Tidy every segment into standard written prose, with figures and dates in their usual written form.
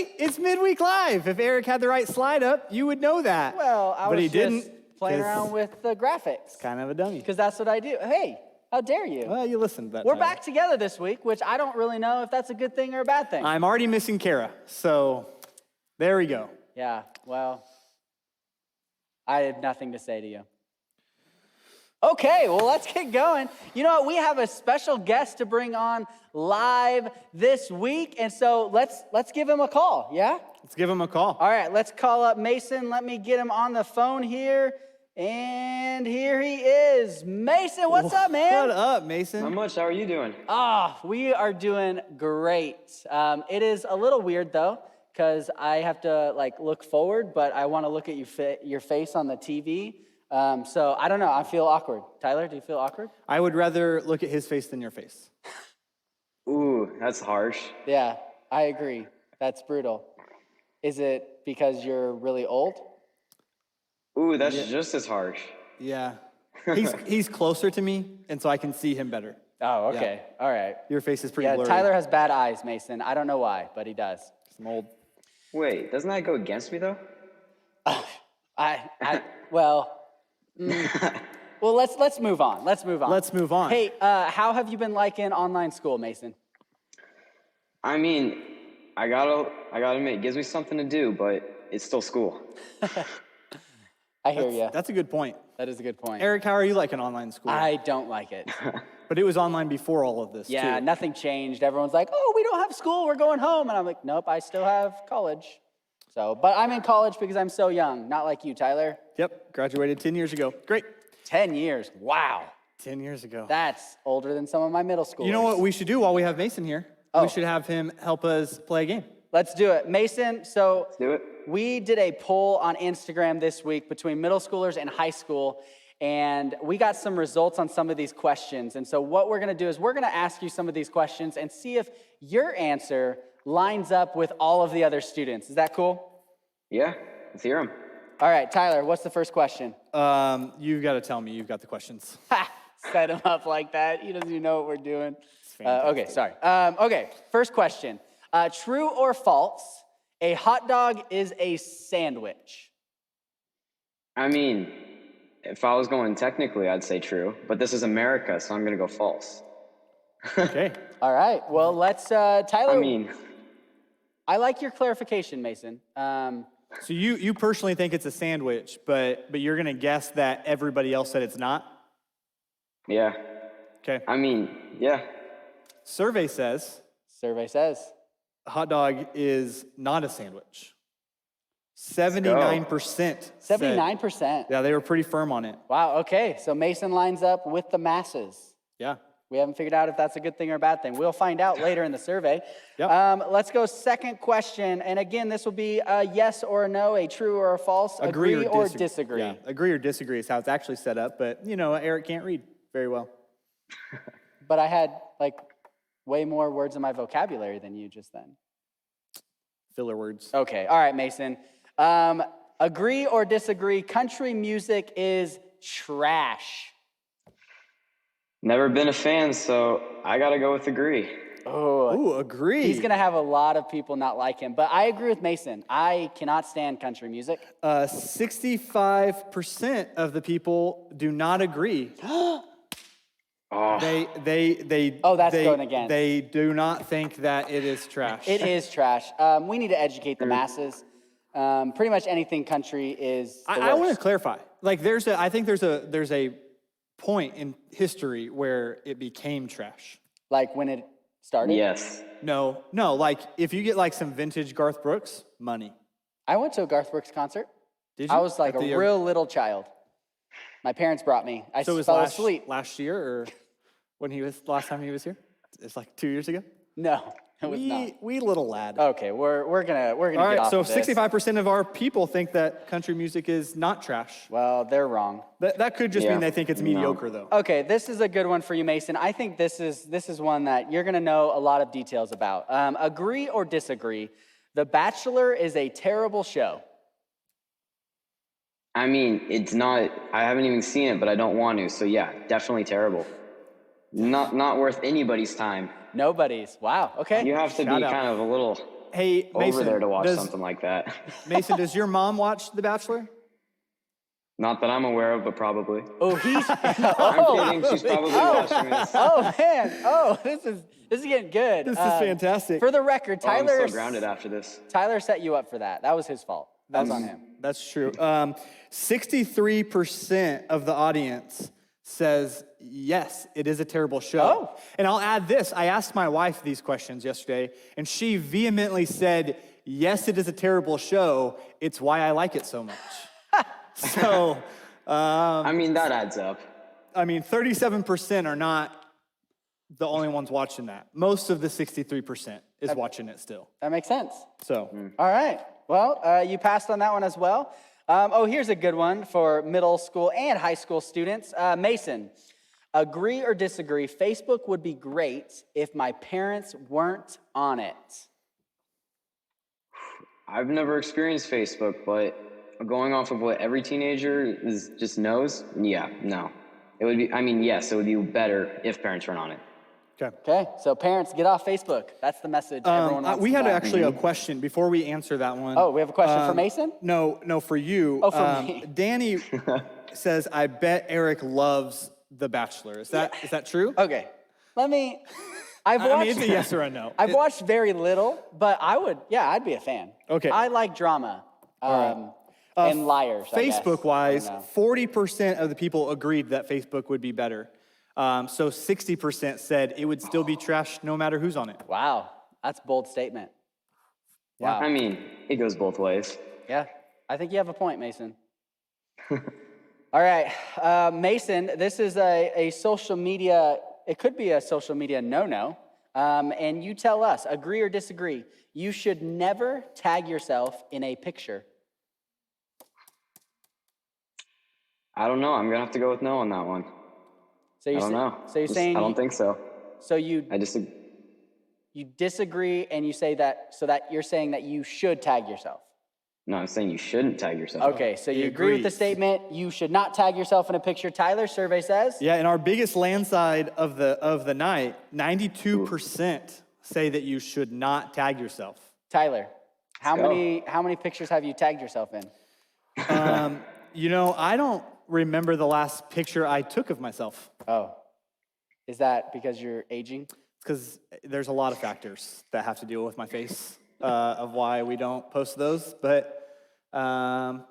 Buddy, it's Midweek Live. If Eric had the right slide up, you would know that. Well, but he didn't, playing around with the graphics. Kind of a dummy. Because that's what I do. Hey, how dare you? Well, you listened to that We're time. back together this week, which I don't really know if that's a good thing or a bad thing. I'm already missing Kara, so there we go. Yeah, well, I have nothing to say to you. Okay, well, let's get going. You know what? We have a special guest to bring on live this week, and so let's give him a call, yeah? Let's give him a call. All right, let's call up Mason. Let me get him on the phone here, and here he is. Mason, what's up, man? What up, Mason? Not much. How are you doing? We are doing great. It is a little weird, though, because I have to, look forward, but I want to look at your face on the TV. So I don't know. I feel awkward. Tyler, do you feel awkward? I would rather look at his face than your face. Ooh, that's harsh. Yeah, I agree. That's brutal. Is it because you're really old? Ooh, that's just as harsh. Yeah. He's closer to me, and so I can see him better. Oh, okay. Yeah. All right. Your face is pretty blurry. Tyler has bad eyes, Mason. I don't know why, but he does. I'm old. Wait, doesn't that go against me, though? Well, let's move on. Let's move on. Hey, how have you been liking online school, Mason? I mean, I gotta admit, it gives me something to do, but it's still school. I hear you. That's a good point. That is a good point. Eric, how are you liking online school? I don't like it. But it was online before all of this, Yeah, too. nothing changed. Everyone's like, oh, we don't have school. We're going home. And I'm like, nope, I still have college. So, but I'm in college because I'm so young, not like you, Tyler. Yep, graduated 10 years ago. Great. 10 years. Wow. 10 years ago. That's older than some of my middle schoolers. You know what we should do while we have Mason here? Oh. We should have him help us play a game. Let's do it. Mason, so Let's do it. we did a poll on Instagram this week between middle schoolers and high school, and we got some results on some of these questions. And so what we're going to do is we're going to ask you some of these questions and see if your answer lines up with all of the other students. Is that cool? Yeah, let's hear him. All right, Tyler, what's the first question? You've got to tell me. You've got the questions. Ha! Set him up like that. He doesn't even know what we're doing. Okay, sorry. Okay, first question. True or false, a hot dog is a sandwich? I mean, if I was going technically, I'd say true, but this is America, so I'm gonna go false. Okay. All right, well, let's, Tyler. I I like your clarification, Mason. So you personally think it's a sandwich, but you're going to guess that everybody else said it's not? Yeah. Okay. I mean, yeah. Survey says a hot dog is not a sandwich. 79%. 79%. Yeah, they were pretty firm on it. Wow, okay. So Mason lines up with the masses. Yeah. We haven't figured out if that's a good thing or a bad thing. We'll find out later in the survey. Yep. Let's go second question. And again, this will be a yes or a no, a true or a false, agree or disagree. Yeah, agree or disagree is how it's actually set up. But, Eric can't read very well. But I had, way more words in my vocabulary than you just then. Filler words. Okay, all right, Mason. Agree or disagree, country music is trash. Never been a fan, so I gotta go with agree. Oh, agree. He's gonna have a lot of people not like him, but I agree with Mason. I cannot stand country music. 65% of the people do not agree. Oh. They going against. They do not think that it is trash. It is trash. We need to educate the masses. Pretty much anything country is the I want worst. to clarify. I think there's a point in history where it became trash. Like when it started? Yes. No. If you get some vintage Garth Brooks, money. I went to a Garth Brooks concert. Did you? I was a real little child. My parents brought me. I so it was fell asleep. last year or when last time he was here? It's 2 years ago? No, it was not. Wee little lad. Okay, we're gonna All get right, off so of this. 65% of our people think that country music is not trash. Well, they're wrong. That could just mean they think it's mediocre, though. Okay, this is a good one for you, Mason. I think this is one that you're gonna know a lot of details about. Agree or disagree? The Bachelor is a terrible show. I mean, it's not, I haven't even seen it, but I don't want to, so yeah, definitely terrible. Not worth anybody's time. Nobody's. Wow, okay. You have to be kind of a little Hey, Mason, over there to watch something like that. Mason, does your mom watch The Bachelor? Not that I'm aware of, but probably. Oh, he's. I'm kidding. She's probably watching this. Oh man. Oh, this is getting good. This is fantastic. For the record, Oh, I'm Tyler. so grounded after this. Tyler set you up for that. That was his fault. That was on him. That's true. 63% of the audience says, yes, it is a terrible show. Oh. And I'll add this. I asked my wife these questions yesterday, and she vehemently said, yes, it is a terrible show. It's why I like it so much. So, I mean, that adds up. 37% are not the only ones watching that. Most of the 63% is watching it still. That makes sense. So, All right. Well, you passed on that one as well. Here's a good one for middle school and high school students. Mason, agree or disagree? Facebook would be great if my parents weren't on it. I've never experienced Facebook, but going off of what every teenager just knows, yeah, no. It would be, yes, it would be better if parents weren't on it. Okay, so parents, get off Facebook. That's the message everyone wants we to had know. actually a question before we answer that one. Oh, we have a question for Mason? No, for you. Oh, for me. Danny says, I bet Eric loves The Bachelor. Is that true? Okay, I've watched. It's a yes or a no. I've watched very little, but I'd be a fan. Okay. I like drama. And liars, I guess. Facebook-wise, I don't know. 40% of the people agreed that Facebook would be better. So 60% said it would still be trash no matter who's on it. Wow, that's a bold statement. Yeah. Wow. It goes both ways. Yeah, I think you have a point, Mason. All right, Mason, this is a social media, it could be a social media no-no. And you tell us, agree or disagree, you should never tag yourself in a picture. I don't know. I'm going to have to go with no on that one. So I don't know. So you're saying I don't think so. So you disagree, and you say that, so that you're saying that you should tag yourself. No, I'm saying you shouldn't tag yourself. Okay, so He you agree with the agrees. statement, you should not tag yourself in a picture. Tyler, survey says? Yeah, and our biggest landslide of the night, 92% say that you should not tag yourself. Tyler, how go. many pictures have you tagged yourself in? I don't remember the last picture I took of myself Oh, is that because you're aging? because there's a lot of factors that have to deal with my face of why we don't post those. But I'm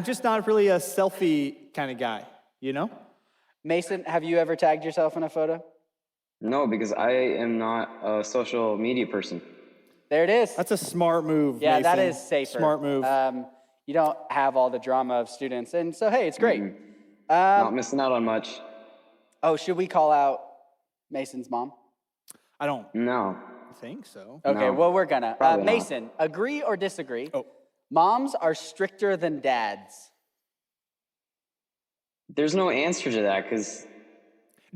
just not really a selfie kind of guy, you know? Mason, have you ever tagged yourself in a photo? No, because I am not a social media person. There it is. That's a smart move, Yeah, that Mason. is safer. Smart move. You don't have all the drama of students, and so hey, it's great. Not missing out on much. Oh, should we call out Mason's mom? I don't No. think so. Okay, No, well, we're gonna. probably not. Mason, agree or disagree? Oh. Moms are stricter than dads. There's no answer to that because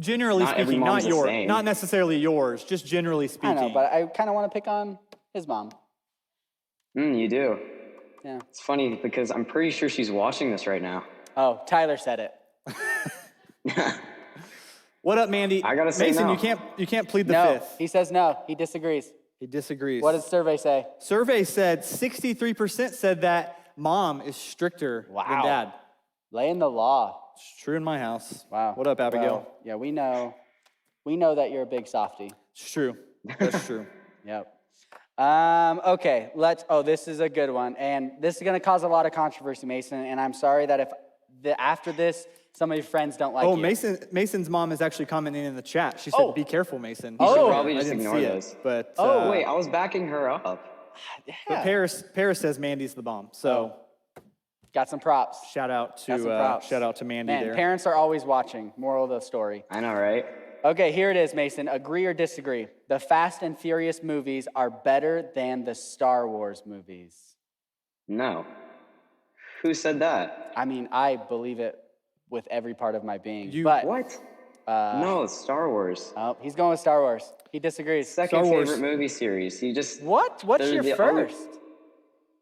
Generally Not every speaking, mom's not the yours, same. not necessarily yours, just generally I speaking. know, but I kind of want to pick on his mom. you do. Yeah. It's funny because I'm pretty sure she's watching this right now. Oh, Tyler said it. What up, Mandy? I gotta say Mason, no. you can't plead the No, fifth. he says no. He disagrees. He disagrees. What does survey say? Survey said 63% said that mom is stricter Wow. than dad. Laying the law. It's true in my house. Wow. What up, Abigail? Well, yeah, we know that you're a big softie. It's true. That's true. Yep. Okay, this is a good one. And this is going to cause a lot of controversy, Mason. And I'm sorry that if after this, some of your friends don't like you. Mason's mom is actually commenting in the chat. She said, Oh. "Be careful, Mason." You should Oh. probably I just didn't ignore see those. it, but Wait, I was backing her up. but Paris says Mandy's the bomb. So Got some props. shout out Got some props. to Mandy Man, there. parents are always watching. Moral of the story. I know, right? Okay, here it is, Mason. Agree or disagree? The Fast and Furious movies are better than the Star Wars movies. No. Who said that? I mean, I believe it with every part of my being. You- but What? No, it's Star Wars. oh, he's going with Star Wars. He disagrees. Second Star Wars. favorite movie series. You just. What? What's They're your the other- first?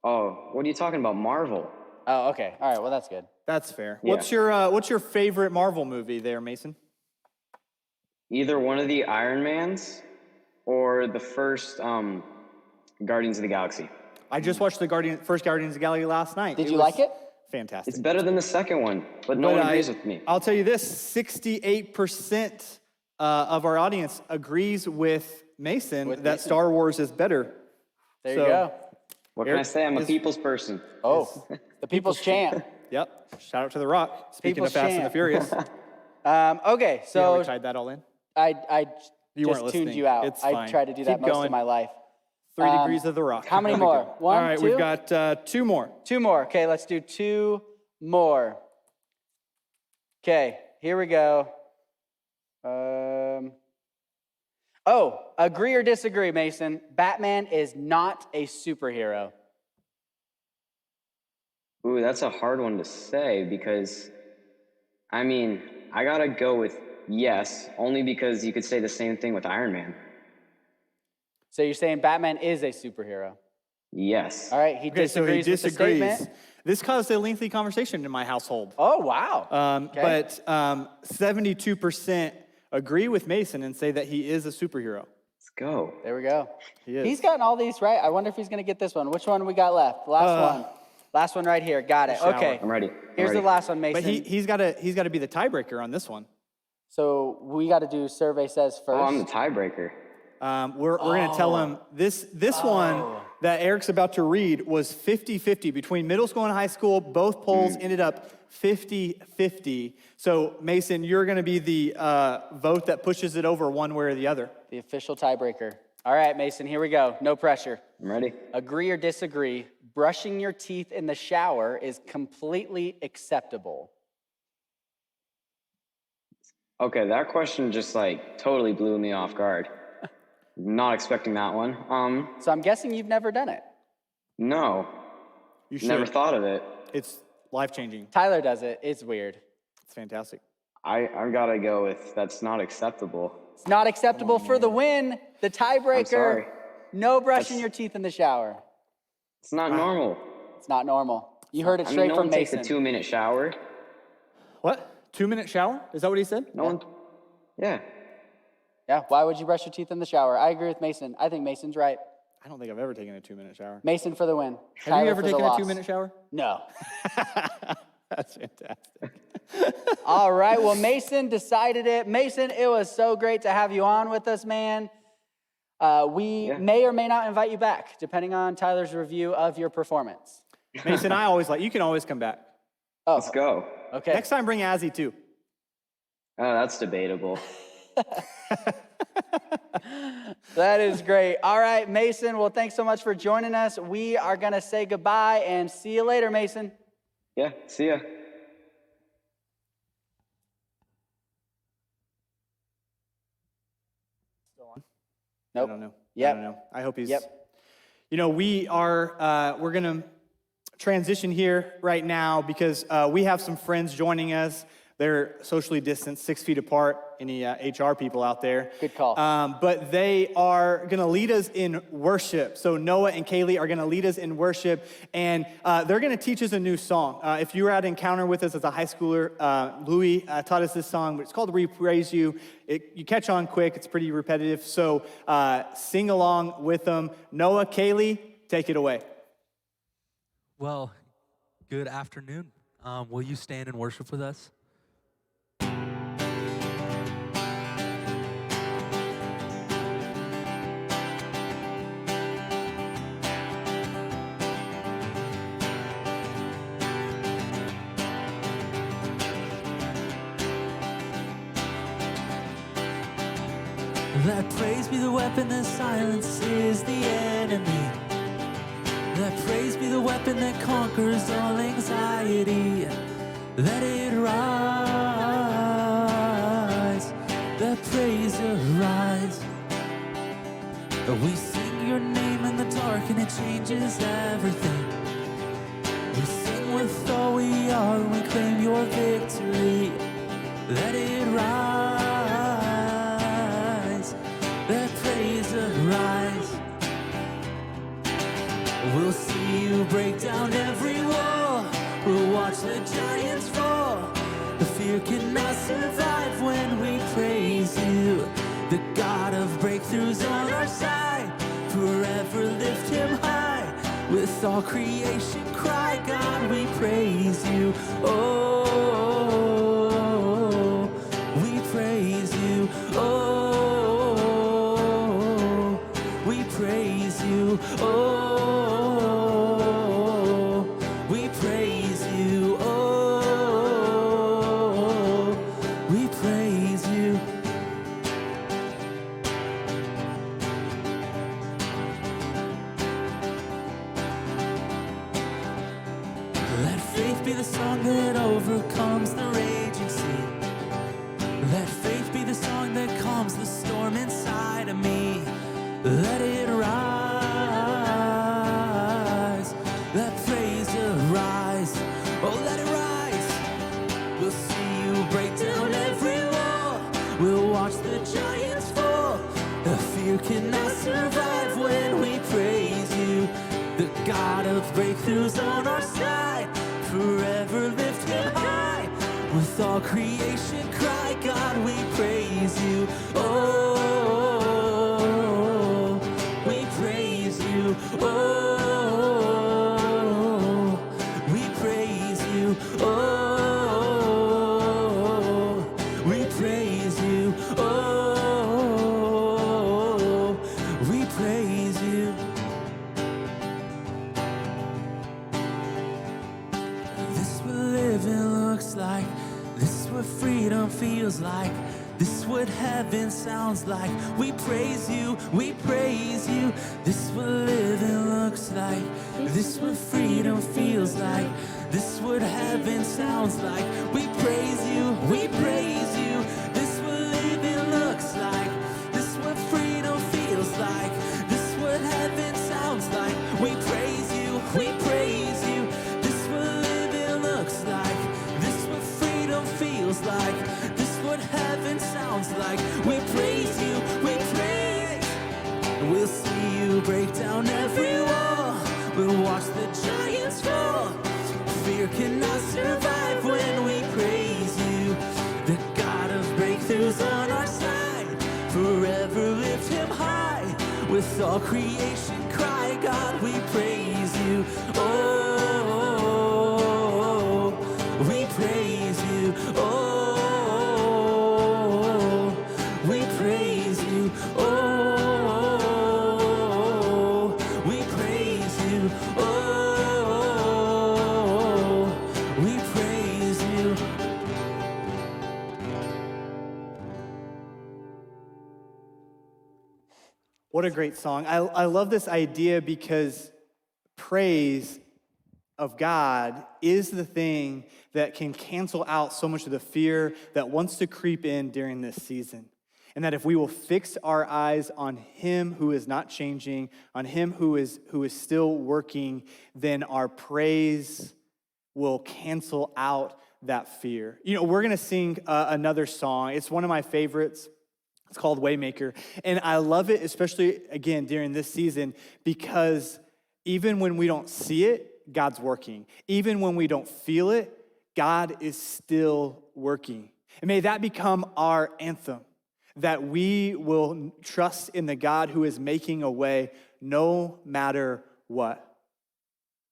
Oh, what are you talking about? Marvel. Oh, okay. All right. Well, that's good. That's fair. Yeah. What's your favorite Marvel movie there, Mason? Either one of the Iron Mans or the first Guardians of the Galaxy. I just watched the first Guardians of the Galaxy last night. Did you like it? Fantastic. It's better than the second one, but no But one agrees with me. I'll tell you this, 68% of our audience agrees with Mason that Star Wars is better. There you go. What can I say? I'm a people's person. Oh, the people's champ. Yep. Shout out to The Rock. Speaking People's of Fast and the champ. Furious. Okay, Yeah, so we tied that all in. I You just weren't tuned listening. you out. It's I fine. tried to do that Keep most going. of my life. 3 degrees of The Rock. How many There we more? go. One, all right, two? we've got 2 more. 2 more. Okay, let's do 2 more. Okay, here we go. Agree or disagree, Mason? Batman is not a superhero. Ooh, that's a hard one to say because, I mean, I gotta go with yes, only because you could say the same thing with Iron Man. So you're saying Batman is a superhero? Yes. All right, he Okay, so he disagrees with the disagrees. statement. This caused a lengthy conversation in my household. Oh, wow. Okay. But 72% agree with Mason and say that he is a superhero. Let's go. There we go. He is. He's gotten all these right. I wonder if he's going to get this one. Which one we got left? Last one. Last one right here. Got it. shower. Okay. I'm ready. Here's the last one, Mason. But he's got to be the tiebreaker on this one. So we got to do survey says first. Oh, I'm the tiebreaker. We're going to tell him this one that Eric's about to read was 50-50 between middle school and high school. Both polls ended up 50-50. So Mason, you're going to be the vote that pushes it over one way or the other. The official tiebreaker. All right, Mason, here we go. No pressure. I'm ready. Agree or disagree, brushing your teeth in the shower is completely acceptable. Okay, that question just like totally blew me off guard. Not expecting that one. So I'm guessing you've never done it. No. You should. Never thought of it. It's life-changing. Tyler does it. It's weird. It's fantastic. I gotta go with that's not acceptable. It's not acceptable for the win. The tiebreaker. I'm sorry. No brushing your teeth in the shower. It's not normal. It's not normal. You heard it I straight mean, no from one takes Mason. a 2-minute shower. What? 2-minute shower? Is that what he said? No one. Yeah. Yeah, why would you brush your teeth in the shower? I agree with Mason. I think Mason's right. I don't think I've ever taken a 2-minute shower. Mason for the win. Have Tyler you ever for the taken a loss. 2-minute shower? No. That's fantastic. All right, well, Mason decided it. Mason, it was so great to have you on with us, man. We may or may not invite you back, depending on Tyler's review of your performance. Mason, you can always come back. Oh, Let's go. okay. Next time, bring Azzy too. Oh, that's debatable. That is great. All right, Mason, well, thanks so much for joining us. We are going to say goodbye and see you later, Mason. Yeah. See ya. Nope. I don't know. Yep. I don't know. I hope he's. Yep. You know, we're going to transition here right now because we have some friends joining us. They're socially distanced, 6 feet apart. Any HR people out there? Good call. But they are going to lead us in worship. So Noah and Kaylee are going to lead us in worship, and they're going to teach us a new song. If you were at Encounter with us as a high schooler, Louis taught us this song, but it's called "We Praise You." You catch on quick. It's pretty repetitive. So sing along with them. Noah, Kaylee, take it away. Well, good afternoon. Will you stand and worship with us? Let praise be the weapon that silences the enemy. Let praise be the weapon that conquers all anxiety. Let it rise. Let praise arise. We sing your name in the dark and it changes everything. We sing with all we are and we claim your victory. Let it rise. Let praise arise. We'll see you break down every wall. We'll watch the giants fall. The fear cannot survive when we praise you. The God of breakthroughs on our side. Forever lift him with all creation cry, God, we praise you. Oh, we praise you. Oh, we praise you. Oh, we praise you. Oh, we praise you. Let faith be the song that overcomes the raging sea. Let faith be the song that calms the storm inside of me. Let it rise. Let praise arise. Oh, let it rise. We'll see you break down every wall. We'll watch the giants fall. The fear cannot survive when we praise you. The God of breakthroughs on our side. Forever lift him high. With all creation cry, God, we praise you. Oh, we praise you. Oh, we praise you. Oh, we praise you. Oh, we praise you. This what living looks like. This is what freedom feels like. This is what heaven sounds like. We praise you, we praise you. This is what living looks like. This is what freedom feels like. This is what heaven sounds like. We praise you, we praise you. This is what living looks like. This is what freedom feels like. This is what heaven sounds like. We praise you, we praise you. This is what living looks like. This is what freedom feels like. This is what heaven sounds like. We praise you, we praise. We'll see you break down every wall. We'll watch the giants fall. Fear cannot survive when we praise you. The God of breakthroughs on our side. Forever lift him high. With all creation cry, God, we praise you. Oh, we praise you. Oh, we praise you. Oh, we praise you. Oh, we praise you. What a great song. I love this idea because praise of God is the thing that can cancel out so much of the fear that wants to creep in during this season. And that if we will fix our eyes on him who is not changing, on him who is still working, then our praise will cancel out that fear. You know, we're going to sing another song. It's one of my favorites. It's called Waymaker. And I love it, especially, again, during this season, because even when we don't see it, God's working. Even when we don't feel it, God is still working. And may that become our anthem, that we will trust in the God who is making a way no matter what.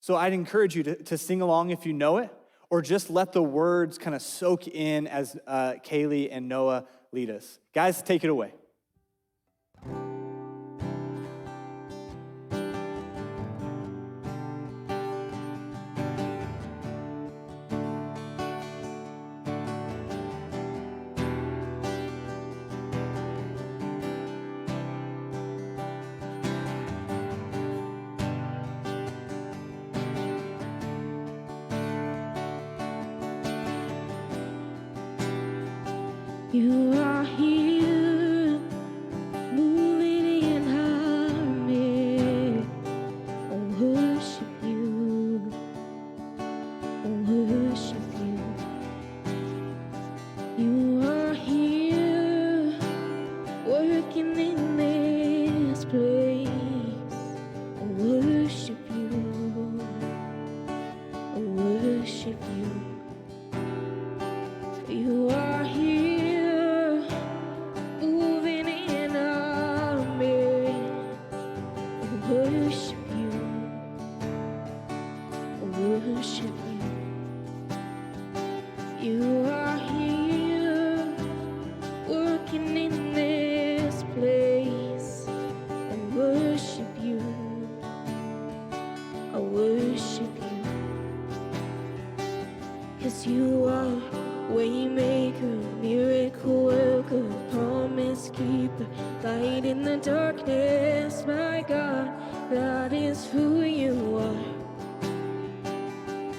So I'd encourage you to sing along if you know it, or just let the words kind of soak in as Kaylee and Noah lead us. Guys, take it away. You are here, moving in our midst. I worship you. I worship you. You are here, working in this place. I worship you. I worship you. You are here, moving in our midst. I worship you. worship you. You are here, working in this place. I worship you. I worship you. 'Cause you are waymaker, miracle worker, promise keeper, light in the darkness. My God, that is who you are.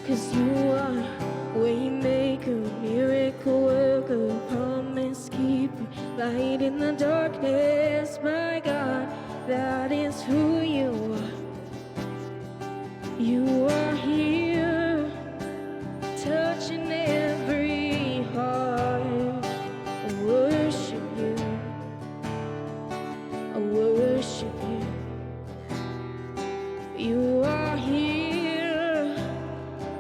'Cause you are waymaker, miracle worker, promise keeper, light in the darkness. My God, that is who you are. You are here, touching every heart. I worship you. I worship you. You are here,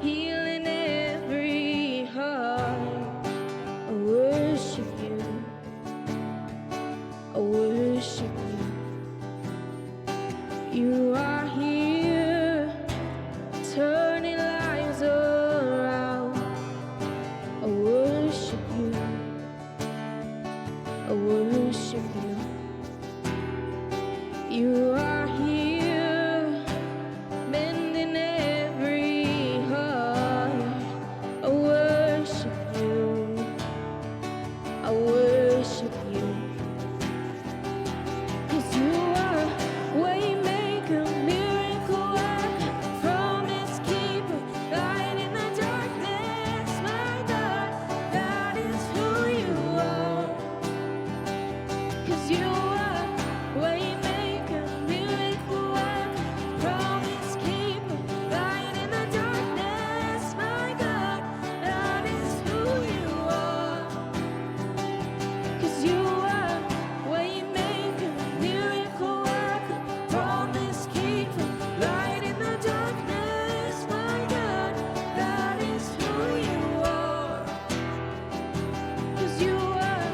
healing every heart. I worship you. I worship you. You are here, turning lives around. I worship you. I worship you. You are here, mending every heart. I worship you. I worship you. 'Cause you are waymaker, miracle worker, promise keeper, light in the darkness. My God, that is who you are. 'Cause you are waymaker, miracle worker, promise keeper, light in the darkness. My God, that is who you are. 'Cause you are waymaker, miracle worker, promise keeper, light in the darkness. My God, that is who you are. 'Cause you are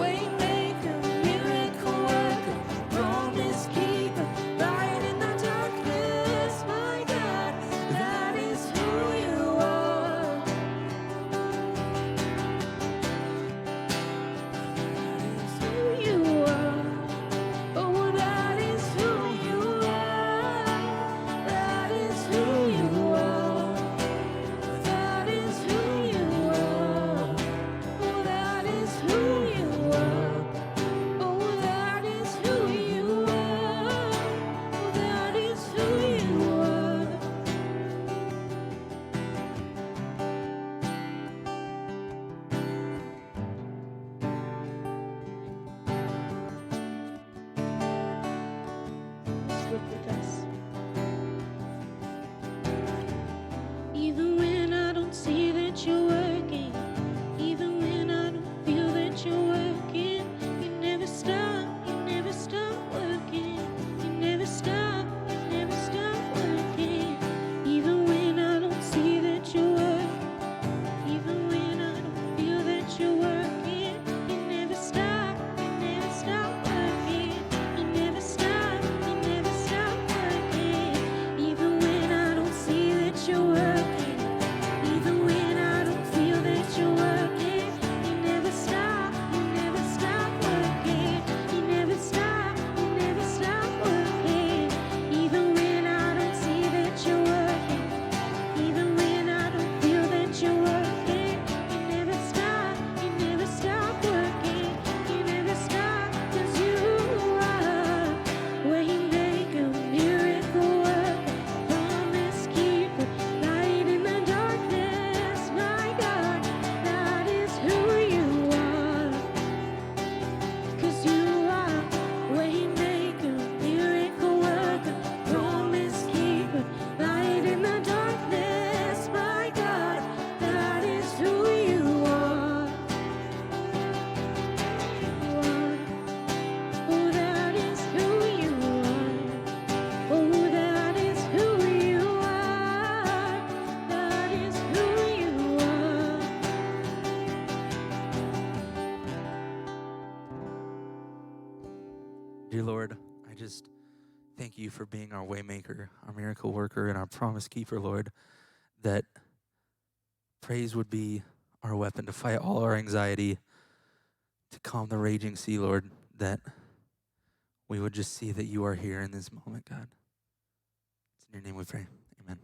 waymaker, miracle worker, promise keeper, light in the darkness. My God, that is who you are. Who you are. Oh, that is who you are. That is who you are. That is who you are. Oh, that is who you are. Oh, that is who you are. Oh, that is who you are. Let's look with us. Even when I don't see that you're working, even when I don't feel that you're working, you never stop working. You never stop working. Even when I don't see that you're working, even when I don't feel that you're working, you never stop working. You never stop working. Even when I don't see that you're working, even when I don't feel that you're working, you never stop working. You never stop working. Even when I don't see that you're working, even when I don't feel that you're working, you never stop working. You never stop, 'cause you are waymaker, miracle worker, promise keeper, light in the darkness. My God, that is who you are. 'Cause you are waymaker, miracle worker, promise keeper, light in the darkness. My God, that is who you are. Oh, that is who you are. Oh, that is who you are. That is who you are. Dear Lord, I just thank you for being our waymaker, our miracle worker, and our promise keeper, Lord. that praise would be our weapon to fight all our anxiety, to calm the raging sea, Lord, that we would just see that you are here in this moment, God. It's in your name we pray. Amen.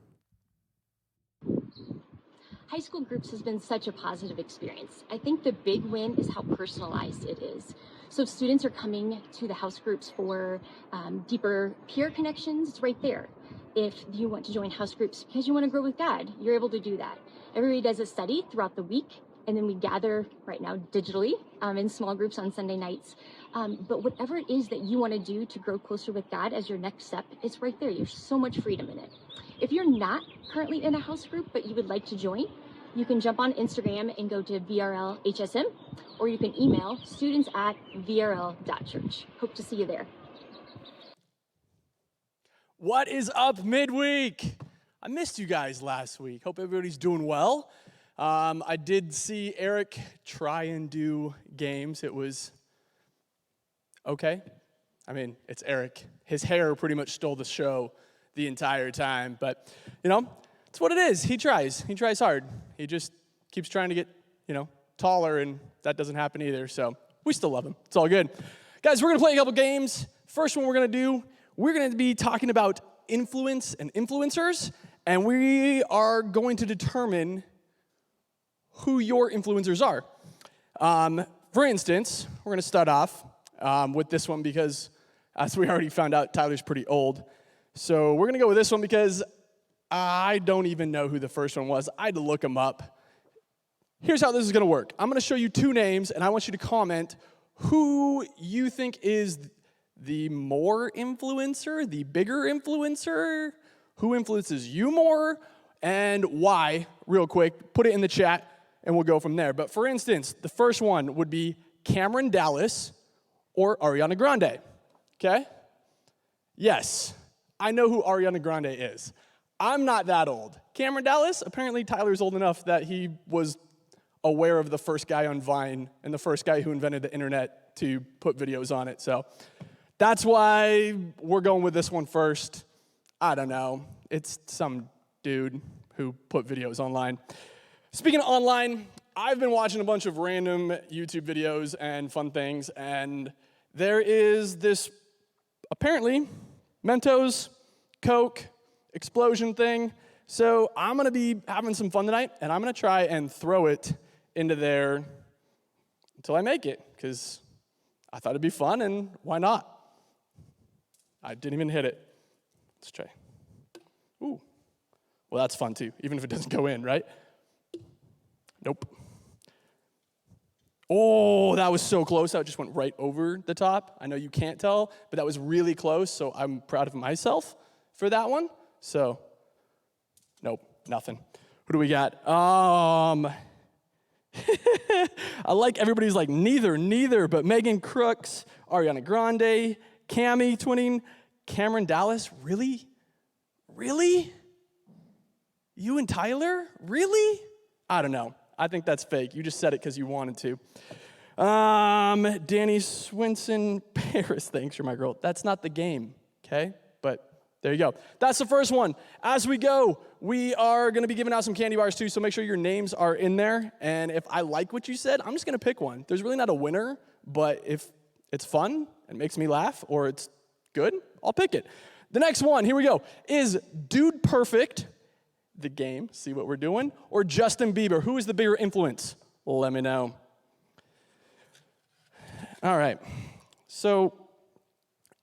High school groups has been such a positive experience. I think the big win is how personalized it is. So if students are coming to the house groups for deeper peer connections, it's right there. If you want to join house groups because you want to grow with God, you're able to do that. Everybody does a study throughout the week, and then we gather right now digitally in small groups on Sunday nights. But whatever it is that you want to do to grow closer with God as your next step, it's right there. There's so much freedom in it. If you're not currently in a house group, but you would like to join, you can jump on Instagram and go to VRL HSM, or you can email students@vrl.church. Hope to see you there. What is up, Midweek? I missed you guys last week. Hope everybody's doing well. I did see Eric try and do games. It was okay. I mean, it's Eric. His hair pretty much stole the show the entire time. But, it's what it is. He tries. He tries hard. He just keeps trying to get, taller, and that doesn't happen either. So we still love him. It's all good. Guys, we're going to play a couple games. First one we're going to do, we're going to be talking about influence and influencers, and we are going to determine who your influencers are. For instance, we're going to start off with this one because, as we already found out, Tyler's pretty old. So we're going to go with this one because I don't even know who the first one was. I had to look them up. Here's how this is going to work. I'm going to show you two names, and I want you to comment who you think is the more influencer, the bigger influencer, who influences you more, and why, real quick. Put it in the chat, and we'll go from there. But for instance, the first one would be Cameron Dallas or Ariana Grande, okay? Yes, I know who Ariana Grande is. I'm not that old. Cameron Dallas, apparently Tyler's old enough that he was aware of the first guy on Vine and the first guy who invented the internet to put videos on it. So that's why we're going with this one first. I don't know. It's some dude who put videos online. Speaking of online, I've been watching a bunch of random YouTube videos and fun things, and there is this, apparently, Mentos, Coke, explosion thing. So I'm going to be having some fun tonight, and I'm going to try and throw it into there until I make it, because I thought it'd be fun, and why not? I didn't even hit it. Let's try. Ooh. Well, that's fun, too, even if it doesn't go in, right? Nope. Oh, that was so close. That just went right over the top. I know you can't tell, but that was really close, so I'm proud of myself for that one. So, nope, nothing. Who do we got? I like everybody's like, neither, but Megan Crooks, Ariana Grande, Cammie twinning, Cameron Dallas, really? Really? You and Tyler? Really? I don't know. I think that's fake. You just said it because you wanted to. Danny Swinson, Paris, thanks, you're my girl. That's not the game, okay? But there you go. That's the first one. As we go, we are going to be giving out some candy bars too, so make sure your names are in there. And if I like what you said, I'm just going to pick one. There's really not a winner, but if it's fun and makes me laugh or it's good, I'll pick it. The next one, here we go, is Dude Perfect, the game, see what we're doing, or Justin Bieber. Who is the bigger influence? Let me know. All right. So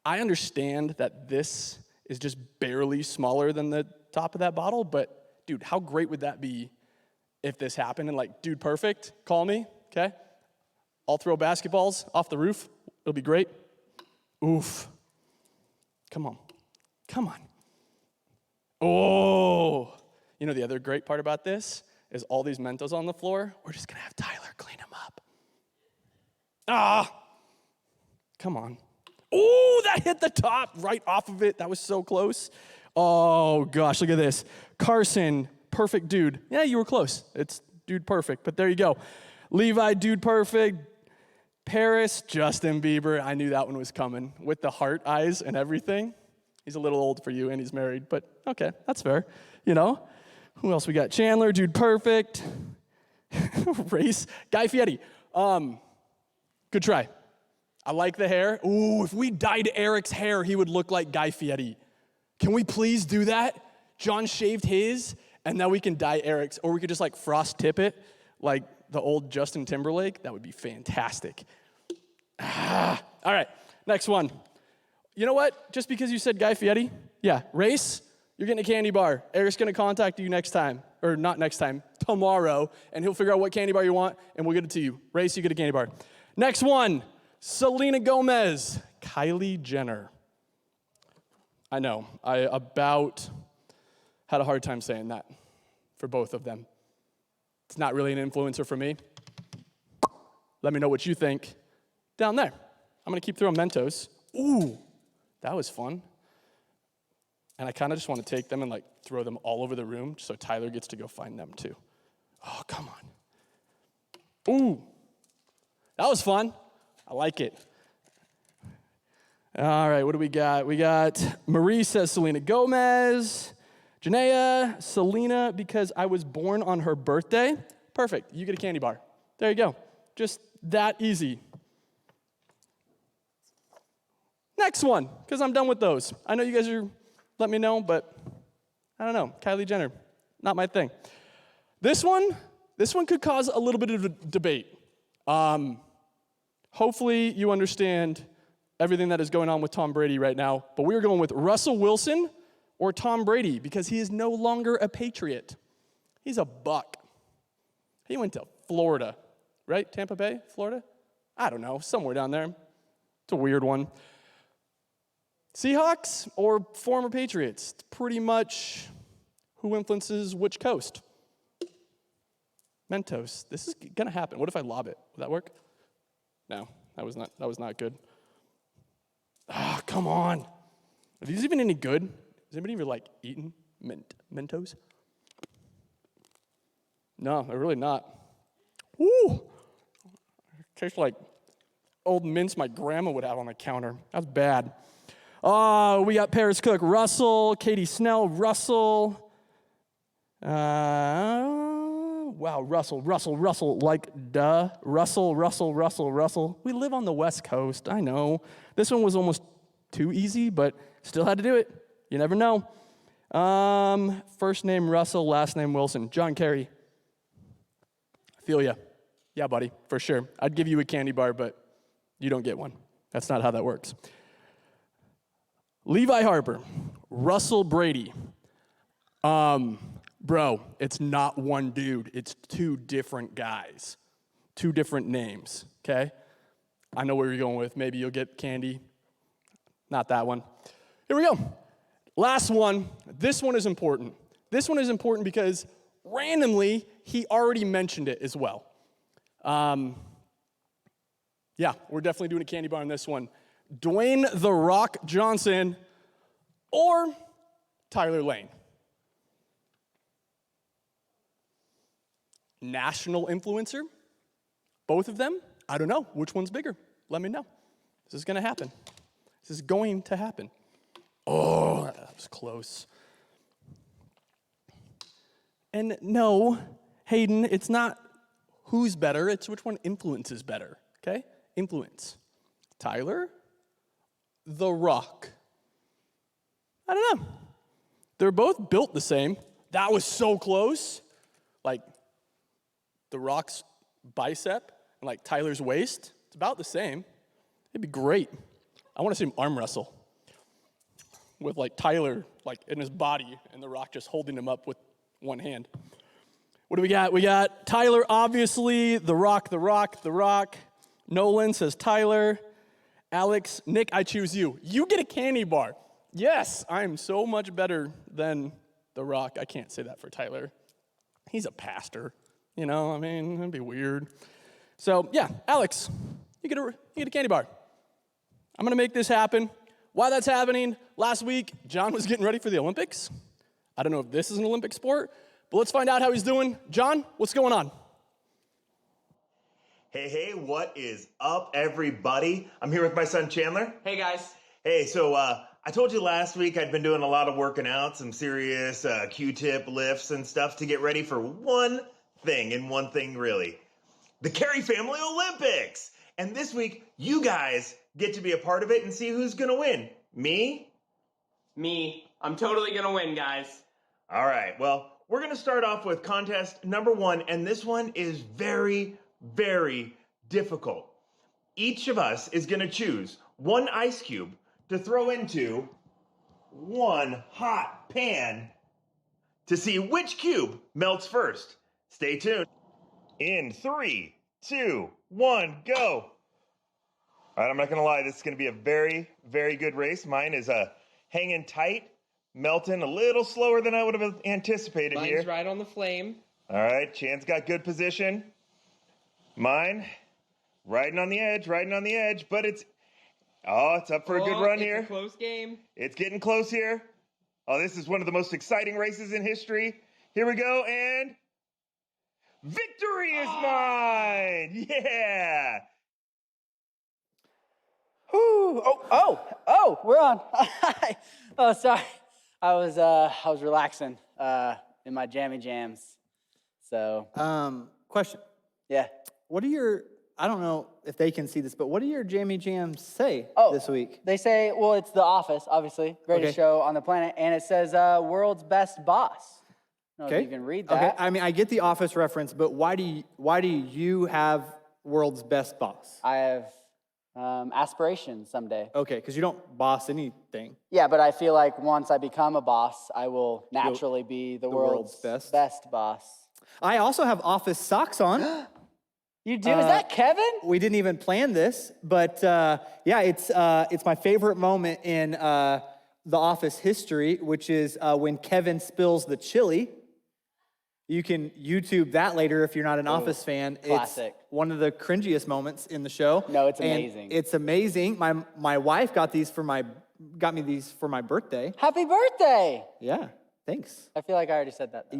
I understand that this is just barely smaller than the top of that bottle, but dude, how great would that be if this happened and like, Dude Perfect, call me, okay? I'll throw basketballs off the roof. It'll be great. Oof. Come on. Oh. You know the other great part about this is all these Mentos on the floor. We're just gonna have Tyler clean them up. Ah. Come on. Oh, that hit the top right off of it. That was so close. Oh, gosh, look at this. Carson, perfect dude. Yeah, you were close. It's Dude Perfect, but there you go. Levi, Dude Perfect. Paris, Justin Bieber. I knew that one was coming with the heart eyes and everything. He's a little old for you, and he's married, but okay, that's fair. Who else we got? Chandler, Dude Perfect. Race. Guy Fieri. Good try. I like the hair. Ooh, if we dyed Eric's hair, he would look like Guy Fieri. Can we please do that? John shaved his, and now we can dye Eric's. Or we could just like frost tip it like the old Justin Timberlake. That would be fantastic. All right, next one. You know what? Just because you said Guy Fieri, yeah, Race, you're getting a candy bar. Eric's gonna contact you next time, or not next time, tomorrow, and he'll figure out what candy bar you want, and we'll get it to you. Race, you get a candy bar. Next one, Selena Gomez, Kylie Jenner. I know, I about had a hard time saying that for both of them. It's not really an influencer for me. Let me know what you think down there. I'm gonna keep throwing Mentos. Ooh, that was fun. And I kind of just want to take them and like throw them all over the room so Tyler gets to go find them too. Oh, come on. Ooh, that was fun. I like it. All right, what do we got? We got Marie says Selena Gomez. Janaea, Selena, because I was born on her birthday. Perfect, you get a candy bar. There you go. Just that easy. Next one, because I'm done with those. I know you guys are, let me know, but I don't know. Kylie Jenner, not my thing. This one could cause a little bit of a debate. Hopefully you understand everything that is going on with Tom Brady right now, but we are going with Russell Wilson or Tom Brady because he is no longer a Patriot. He's a Buck. He went to Florida, right? Tampa Bay, Florida? I don't know, somewhere down there. It's a weird one. Seahawks or former Patriots? It's pretty much who influences which coast. Mentos. This is gonna happen. What if I lob it? Would that work? No, that was not good. Ah, come on. Are these even any good? Has anybody ever like eaten Mentos? No, they're really not. Woo! Tastes like old mints my grandma would have on the counter. That's bad. We got Paris Cook, Russell, Katie Snell, Russell. Wow, Russell, like duh. Russell. We live on the West Coast, I know. This one was almost too easy, but still had to do it. You never know. First name Russell, last name Wilson. John Kerry. I feel ya. Yeah, buddy, for sure. I'd give you a candy bar, but you don't get one. That's not how that works. Levi Harper, Russell Brady. Bro, it's not one dude. It's two different guys. Two different names, okay? I know where you're going with. Maybe you'll get candy. Not that one. Here we go. Last one. This one is important. This one is important because randomly, he already mentioned it as well. Yeah, we're definitely doing a candy bar on this one. Dwayne "The Rock" Johnson or Tyler Lane. National influencer, both of them. I don't know which one's bigger. Let me know. This is gonna happen. This is going to happen. Oh, that was close. And no, Hayden, it's not who's better, it's which one influences better, okay? Influence. Tyler, The Rock. I don't know. They're both built the same. That was so close. Like, The Rock's bicep and like Tyler's waist, it's about the same. It'd be great. I want to see him arm wrestle with like Tyler like in his body and The Rock just holding him up with one hand. What do we got? We got Tyler, obviously, The Rock. Nolan says Tyler. Alex, Nick, I choose you. You get a candy bar. Yes, I am so much better than The Rock. I can't say that for Tyler. He's a pastor. You know, I mean, that'd be weird. So, yeah, Alex, you get a candy bar. I'm going to make this happen. While that's happening, last week, John was getting ready for the Olympics. I don't know if this is an Olympic sport, but let's find out how he's doing. John, what's going on? Hey, what is up, everybody? I'm here with my son, Chandler. Hey, guys. Hey, so I told you last week I'd been doing a lot of working out, some serious Q-tip lifts and stuff to get ready for one thing, and one thing really, the Carey Family Olympics. And this week, you guys get to be a part of it and see who's gonna win. Me? Me. I'm totally gonna win, guys. All right, well, we're gonna start off with contest number 1, and this one is very, very difficult. Each of us is gonna choose one ice cube to throw into one hot pan to see which cube melts first. Stay tuned. In 3, 2, 1, go. All right, I'm not gonna lie, this is gonna be a very, very good race. Mine is hanging tight, melting a little slower than I would have anticipated here. Mine's right on the flame. All right, Chan's got good position. Mine, riding on the edge, but it's up for a good run here. It's a close game. It's getting close here. Oh, this is one of the most exciting races in history. Here we go, and victory is mine! Yeah! Whew. We're on. Oh, sorry. I was relaxing in my jammy jams. So, Question. yeah. What are your, I don't know if they can see this, but what do your jammy jams say this week? They say, well, it's The Office, obviously, greatest Okay. show on the planet, and it says world's best boss. I don't know if you can read that. Okay. I mean, I get the Office reference, but why do you have world's best boss? I have aspirations someday. Okay, because you don't boss anything. Yeah, but I feel like once I become a boss, I will naturally be the world's best? best boss. I also have Office socks on. You do? Is that Kevin? We didn't even plan this, but yeah, it's my favorite moment in The Office history, which is when Kevin spills the chili. You can YouTube that later if you're not an Office fan. classic. It's one of the cringiest moments in the show. No, it's And amazing. it's amazing. My wife got me these for my birthday. Happy birthday! Yeah, thanks. I feel like I already said that, though.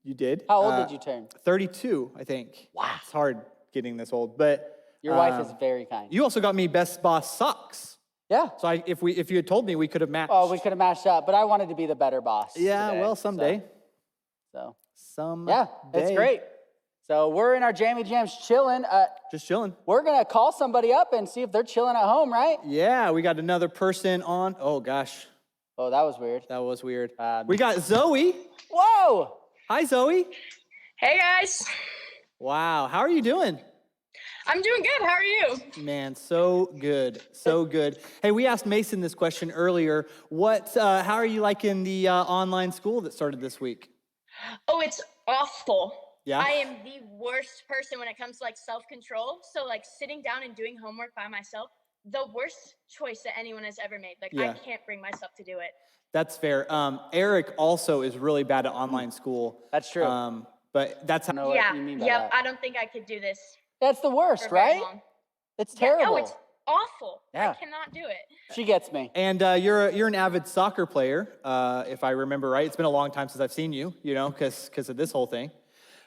You did. How old did you turn? 32, I think. Wow. It's hard getting this old, but Your wife is very kind. you also got me Best Boss socks. Yeah. So if you had told me, we could have matched. Oh, we could have matched up, but I wanted to be the better boss. Yeah, today, well, someday. So, Someday. yeah, it's great. So we're in our jammy jams chilling. Just chilling. We're gonna call somebody up and see if they're chilling at home, right? Yeah, we got another person on. Oh gosh, Oh, that was weird. that was weird. We got Zoe. Whoa! Hi, Zoe. Hey guys, Wow, how are you doing? I'm doing good. How are you? Man, so good, so good. Hey, we asked Mason this question earlier. How are you liking the online school that started this week? Oh, it's awful. Yeah? I am the worst person when it comes to like self-control. So like sitting down and doing homework by myself, the worst choice that anyone has ever made. Like Yeah. I can't bring myself to do it. That's fair. Eric also is really bad at online school. That's true. But that's how. I don't know what you mean by that. I don't think I could do this That's the worst, for very right? long. It's Yeah, terrible. no, it's awful. Yeah. I cannot do it. She gets me. And you're an avid soccer player, if I remember right. It's been a long time since I've seen you, because of this whole thing.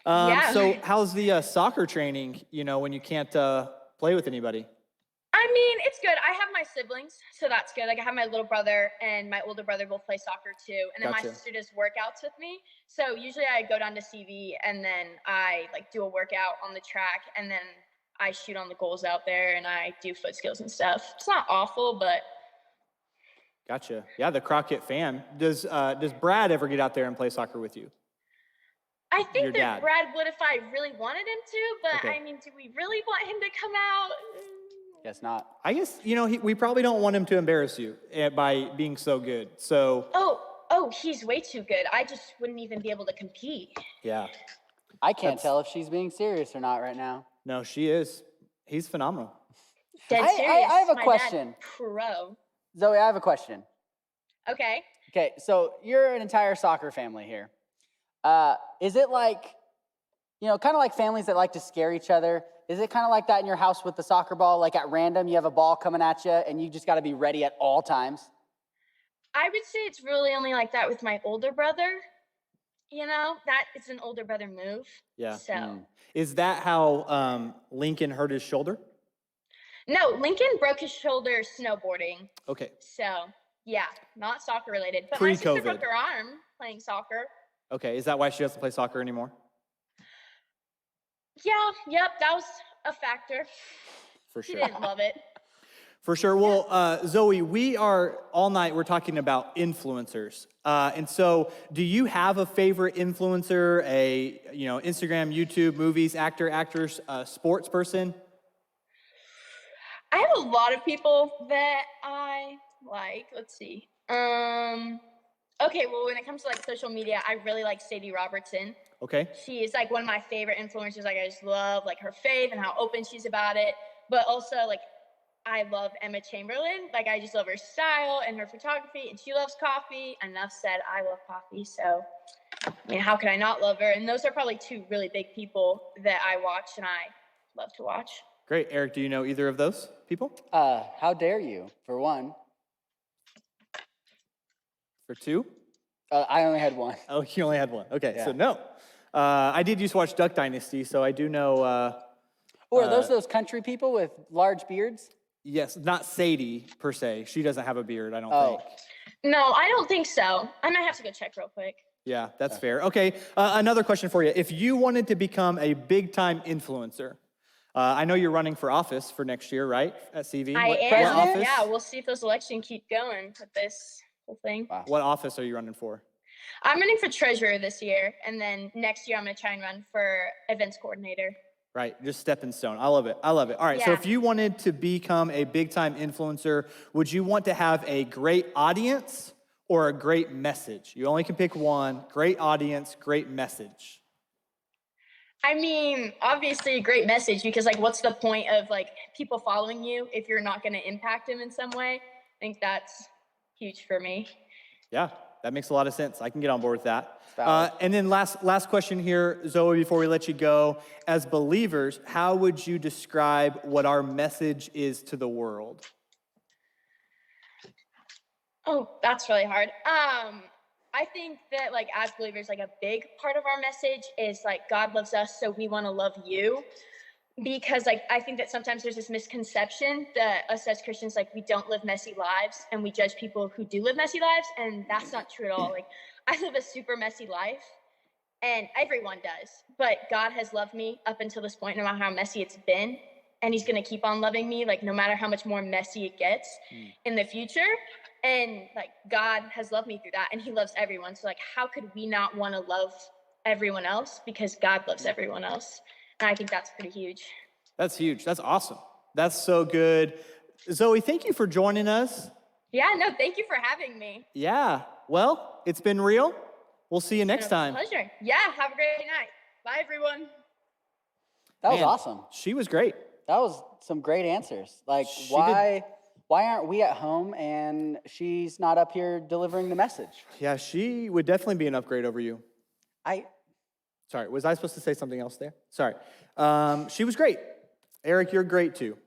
Yeah. So how's the soccer training, when you can't play with anybody? I mean, it's good. I have my siblings, so that's good. Like I have my little brother and my older brother both play soccer too. And then my Gotcha. sister does workouts with me. So usually I go down to CV and then I like do a workout on the track and then I shoot on the goals out there and I do foot skills and stuff. It's not awful, but Gotcha. Yeah, the Crockett fan. Does Brad ever get out there and play soccer with you? I Your think that dad. Brad would if I really wanted him to, but Okay. I mean, do we really want him to come out? Guess not. I guess, we probably don't want him to embarrass you by being so good. So, Oh, he's way too good. I just wouldn't even be able to compete. yeah. I can't That's- tell if she's being serious or not right now. No, she is. He's phenomenal. Dead I serious. have a My dad, question. pro. Zoe, I have a question. Okay. Okay, so you're an entire soccer family here. Is it like, kind of like families that like to scare each other? Is it kind of like that in your house with the soccer ball? Like at random, you have a ball coming at you and you just got to be ready at all times? I would say it's really only like that with my older brother. That is an older brother move. Yeah. So, Is that how Lincoln hurt his shoulder? no, Lincoln broke his shoulder snowboarding. Okay. So, Yeah, not soccer related. But my sister Pre-COVID. broke her arm playing soccer. Okay, is that why she doesn't play soccer anymore? Yeah, yep, that was a factor. For She sure. didn't love it. For sure. Well, Zoe, we are all night, we're talking about influencers. And so do you have a favorite influencer, Instagram, YouTube, movies, actor, actress, sports person? I have a lot of people that I like. Let's see. Okay, well, when it comes to like social media, I really like Sadie Robertson. Okay. She is like one of my favorite influencers. Like I just love like her faith and how open she's about it. But also like I love Emma Chamberlain. Like I just love her style and her photography, and she loves coffee. Enough said, I love coffee. So, I mean, how could I not love her? And those are probably two really big people that I watch and I love to watch. Great. Eric, do you know either of those people? How dare you, for one? For two? I only had one. Oh, you only had one. Okay, Yeah. so no. I did used to watch Duck Dynasty, so I do know. Or are those country people with large beards? Yes, not Sadie per se. She doesn't have a beard, I don't Oh. think. No, I don't think so. I might have to go check real quick. Yeah, that's fair. Okay, another question for you. If you wanted to become a big-time influencer, I know you're running for office for next year, right? At CV. I What am. office? Yeah, we'll see if those elections keep going with this whole thing. Wow. What office are you running for? I'm running for treasurer this year, and then next year I'm going to try and run for events coordinator. Right, just stepping stone. I love it. I love it. All right, so Yeah. if you wanted to become a big-time influencer, would you want to have a great audience or a great message? You only can pick one. Great audience, great message. I mean, obviously a great message, because like what's the point of like people following you if you're not going to impact them in some way? I think that's huge for me. Yeah, that makes a lot of sense. I can get on board with that. Valid. And then last question here, Zoe, before we let you go. As believers, how would you describe what our message is to the world? Oh, that's really hard. I think that like as believers, like a big part of our message is like God loves us, so we want to love you. Because like I think that sometimes there's this misconception that us as Christians, like we don't live messy lives and we judge people who do live messy lives, and that's not true at all. Like I live a super messy life, and everyone does. But God has loved me up until this point, no matter how messy it's been, and He's gonna keep on loving me, like no matter how much more messy it gets in the future. And like God has loved me through that, and He loves everyone. So like, how could we not want to love everyone else because God loves everyone else? And I think that's pretty huge. That's huge. That's awesome. That's so good. Zoe, thank you for joining us. Yeah, no, thank you for having me. Yeah, well, it's been real. We'll see you next time. Pleasure. Yeah, have a great night. Bye, everyone. That was Man, awesome. She was great. That was some great answers. Like, She why aren't we at home and she's not up here delivering the message? Yeah, she would definitely be an upgrade over you. Sorry, was I supposed to say something else there? Sorry. She was great. Eric, you're great too.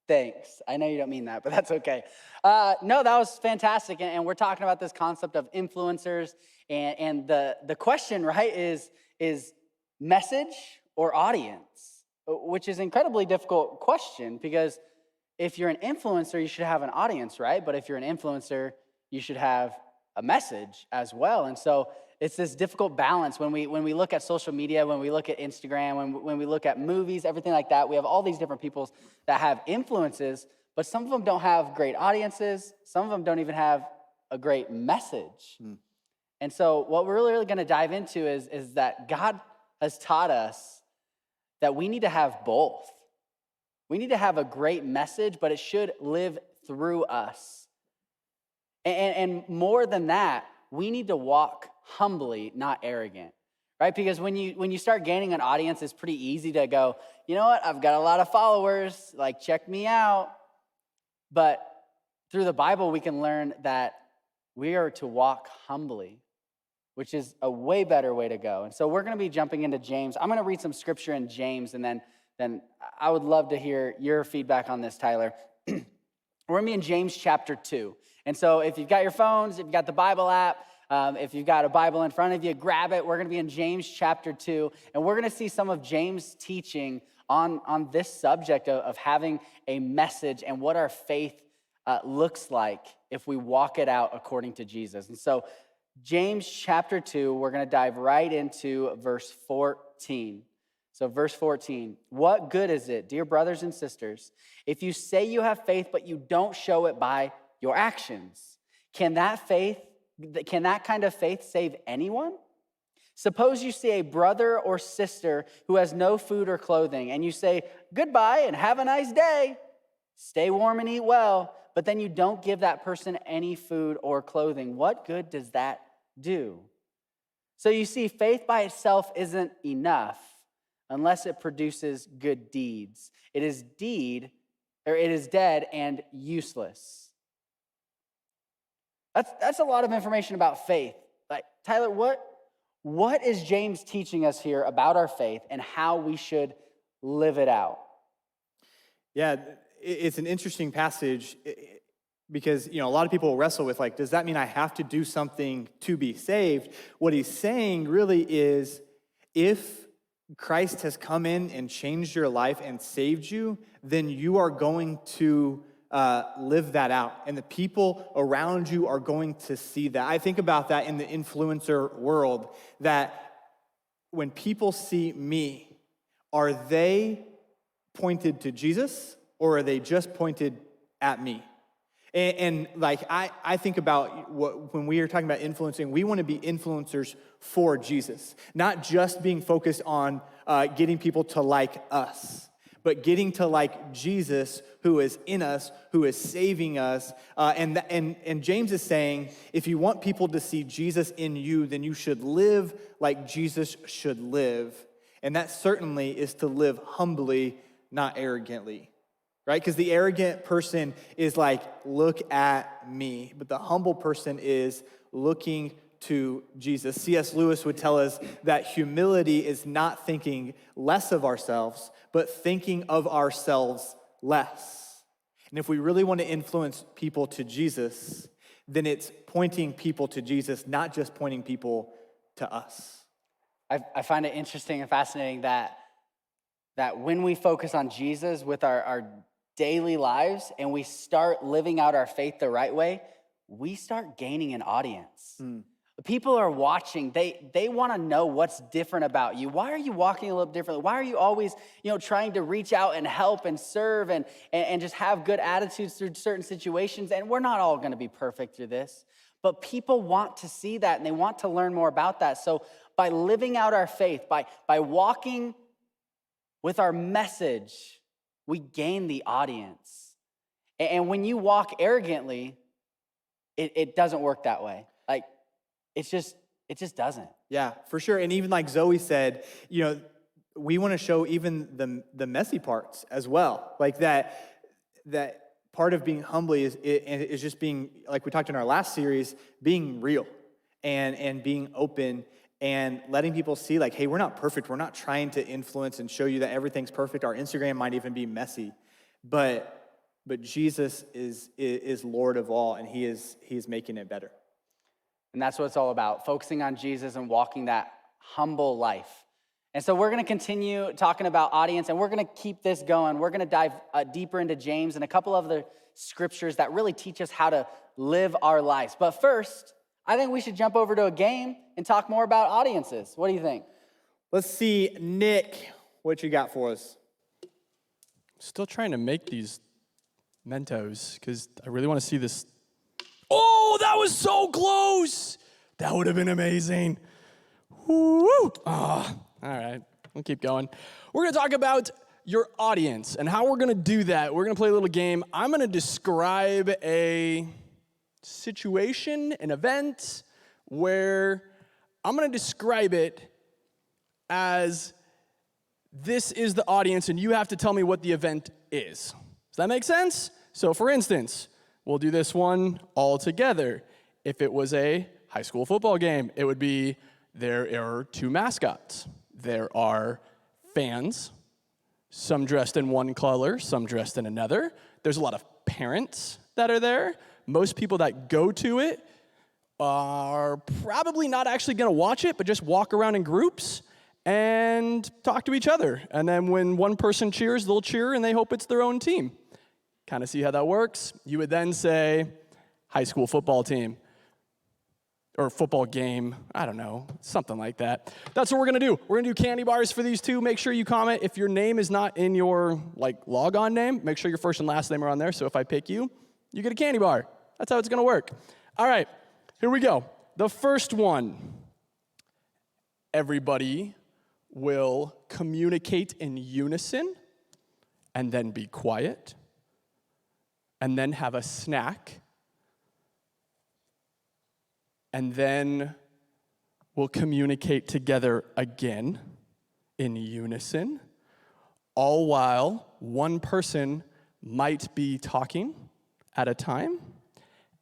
Thanks. I know you don't mean that, but that's okay. No, that was fantastic. And we're talking about this concept of influencers. And the question, right, is message or audience? Which is an incredibly difficult question, because if you're an influencer, you should have an audience, right? But if you're an influencer, you should have a message as well. And so it's this difficult balance when we look at social media, when we look at Instagram, when we look at movies, everything like that. We have all these different people that have influences, but some of them don't have great audiences. Some of them don't even have a great message. And so what we're really going to dive into is that God has taught us that we need to have both. We need to have a great message, but it should live through us. And more than that, we need to walk humbly, not arrogant, right? Because when you start gaining an audience, it's pretty easy to go, you know what, I've got a lot of followers, like check me out. But through the Bible, we can learn that we are to walk humbly, which is a way better way to go. And so we're going to be jumping into James. I'm going to read some scripture in James, and then I would love to hear your feedback on this, Tyler. We're going to be in James chapter 2. And so if you've got your phones, if you've got the Bible app, if you've got a Bible in front of you, grab it. We're going to be in James chapter 2, and we're going to see some of James' teaching on this subject of having a message and what our faith looks like if we walk it out according to Jesus. And so James chapter 2, we're going to dive right into verse 14. So verse 14, what good is it, dear brothers and sisters, if you say you have faith, but you don't show it by your actions? Can that kind of faith save anyone? Suppose you see a brother or sister who has no food or clothing, and you say, goodbye and have a nice day. Stay warm and eat well, but then you don't give that person any food or clothing. What good does that do? So you see, faith by itself isn't enough unless it produces good deeds. It is dead and useless. That's a lot of information about faith. Like, Tyler, what is James teaching us here about our faith and how we should live it out? Yeah, it's an interesting passage because, a lot of people wrestle with, like, does that mean I have to do something to be saved? What he's saying really is, if Christ has come in and changed your life and saved you, then you are going to live that out. And the people around you are going to see that. I think about that in the influencer world, that when people see me, are they pointed to Jesus or are they just pointed at me? And like, I think about when we are talking about influencing, we want to be influencers for Jesus, not just being focused on getting people to like us, but getting to like Jesus, who is in us, who is saving us. And James is saying, if you want people to see Jesus in you, then you should live like Jesus should live. And that certainly is to live humbly, not arrogantly. Right? Because the arrogant person is like, look at me. But the humble person is looking to Jesus. C.S. Lewis would tell us that humility is not thinking less of ourselves, but thinking of ourselves less. And if we really want to influence people to Jesus, then it's pointing people to Jesus, not just pointing people to us. I find it interesting and fascinating that when we focus on Jesus with our daily lives and we start living out our faith the right way, we start gaining an audience. People are watching. They want to know what's different about you. Why are you walking a little differently? Why are you always, trying to reach out and help and serve and just have good attitudes through certain situations? And we're not all going to be perfect through this, but people want to see that and they want to learn more about that. So by living out our faith, by walking with our message, we gain the audience. And when you walk arrogantly, it doesn't work that way. Like, it just doesn't. Yeah, for sure. And even like Zoe said, we want to show even the messy parts as well. Like that part of being humbly is just being, like we talked in our last series, being real and being open and letting people see, like, hey, we're not perfect. We're not trying to influence and show you that everything's perfect. Our Instagram might even be messy, but Jesus is Lord of all, and He is making it better. And that's what it's all about, focusing on Jesus and walking that humble life. And so we're going to continue talking about audience, and we're going to keep this going. We're going to dive deeper into James and a couple of other scriptures that really teach us how to live our lives. But first, I think we should jump over to a game and talk more about audiences. What do you think? Let's see, Nick, what you got for us? Still trying to make these Mentos because I really want to see this. Oh, that was so close. That would have been amazing. Woo! All right, we'll keep going. We're going to talk about your audience and how we're going to do that. We're going to play a little game. I'm going to describe a situation, an event, where I'm going to describe it as this is the audience, and you have to tell me what the event is. Does that make sense? So, for instance, we'll do this one all together. If it was a high school football game, it would be there are two mascots. There are fans, some dressed in one color, some dressed in another. There's a lot of parents that are there. Most people that go to it are probably not actually going to watch it, but just walk around in groups and talk to each other. And then when one person cheers, they'll cheer, and they hope it's their own team. Kind of see how that works? You would then say, high school football team or football game. I don't know, something like that. That's what we're gonna do. We're gonna do candy bars for these two. Make sure you comment. If your name is not in your log-on name, make sure your first and last name are on there. So if I pick you, you get a candy bar. That's how it's gonna work. All right, here we go. The first one. Everybody will communicate in unison and then be quiet and then have a snack. And then we'll communicate together again in unison, all while one person might be talking at a time.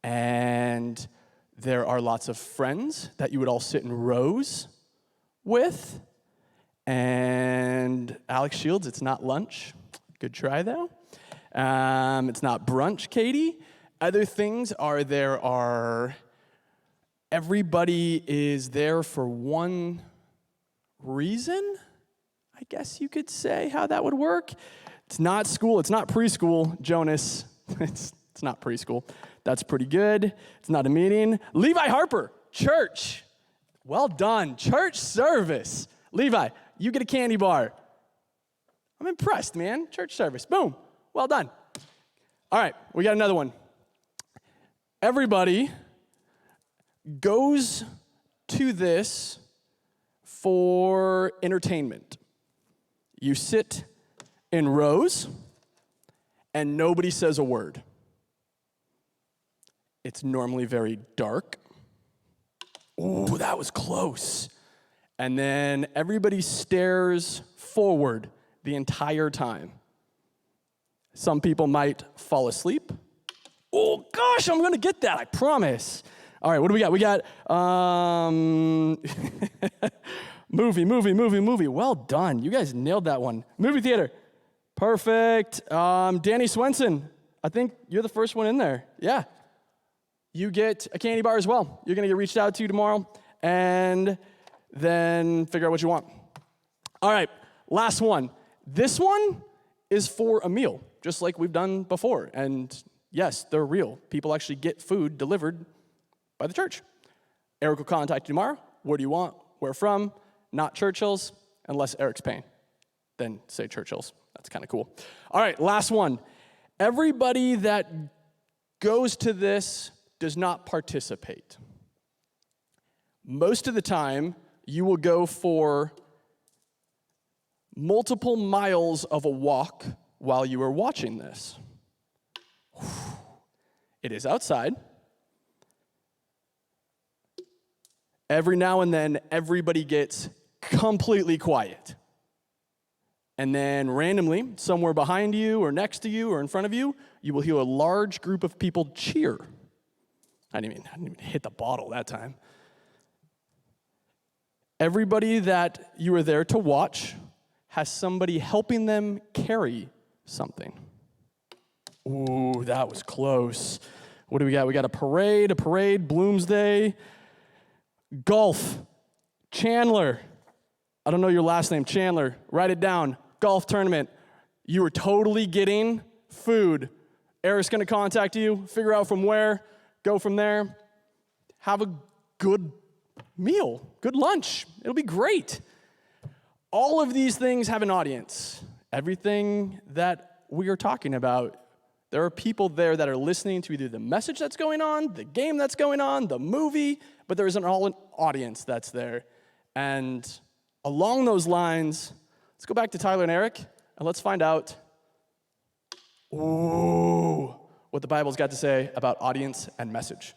And there are lots of friends that you would all sit in rows with. And Alex Shields, it's not lunch. Good try, though. It's not brunch, Katie. Other things are everybody is there for one reason, I guess you could say how that would work. It's not school, it's not preschool, Jonas. It's not preschool. That's pretty good. It's not a meeting. Levi Harper, church. Well done, church service. Levi, you get a candy bar. I'm impressed, man. Church service, boom, well done. All right, we got another one. Everybody goes to this for entertainment. You sit in rows and nobody says a word. It's normally very dark. Ooh, that was close. And then everybody stares forward the entire time. Some people might fall asleep. Oh gosh, I'm gonna get that, I promise. All right, what do we got? We got movie. Well done. You guys nailed that one. Movie theater. Perfect. Danny Swenson. I think you're the first one in there. Yeah. You get a candy bar as well. You're going to get reached out to tomorrow and then figure out what you want. All right, last one. This one is for a meal, just like we've done before. And yes, they're real. People actually get food delivered by the church. Eric will contact you tomorrow. What do you want? Where from? Not Churchill's, unless Eric's paying. Then say Churchill's. That's kind of cool. All right, last one. Everybody that goes to this does not participate. Most of the time, you will go for multiple miles of a walk while you are watching this. It is outside. Every now and then, everybody gets completely quiet. And then randomly, somewhere behind you or next to you or in front of you, you will hear a large group of people cheer. I didn't even hit the bottle that time. Everybody that you are there to watch has somebody helping them carry something. Ooh, that was close. What do we got? We got a parade, Bloomsday, golf, Chandler. I don't know your last name, Chandler. Write it down. Golf tournament. You are totally getting food. Eric's going to contact you, figure out from where, go from there. Have a good meal, good lunch. It'll be great. All of these things have an audience. Everything that we are talking about, there are people there that are listening to either the message that's going on, the game that's going on, the movie, but there is an audience that's there. And along those lines, let's go back to Tyler and Eric, and let's find out what the Bible's got to say about audience and message.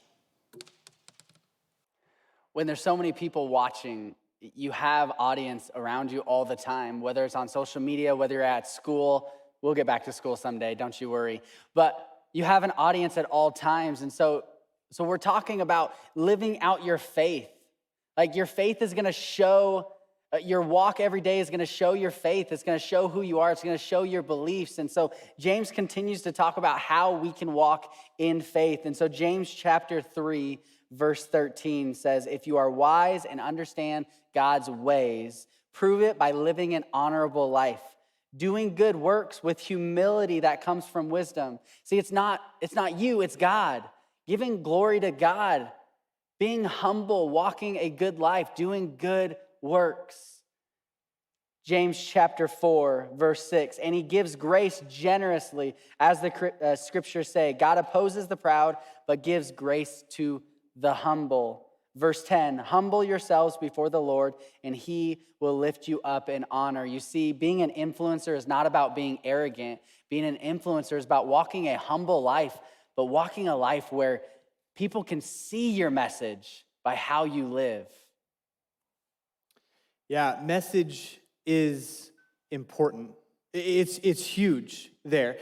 When there's so many people watching, you have audience around you all the time, whether it's on social media, whether you're at school. We'll get back to school someday, don't you worry. But you have an audience at all times. And so we're talking about living out your faith. Like your faith is gonna show, your walk every day is gonna show your faith. It's gonna show who you are. It's gonna show your beliefs. And so James continues to talk about how we can walk in faith. And so James chapter 3, verse 13 says, if you are wise and understand God's ways, prove it by living an honorable life, doing good works with humility that comes from wisdom. See, it's not you, it's God. giving glory to God, being humble, walking a good life, doing good works. James chapter 4, verse 6, and he gives grace generously, as the scriptures say. God opposes the proud, but gives grace to the humble. Verse 10, humble yourselves before the Lord, and he will lift you up in honor. You see, being an influencer is not about being arrogant. Being an influencer is about walking a humble life, but walking a life where people can see your message by how you live. Yeah, message is important. It's huge there.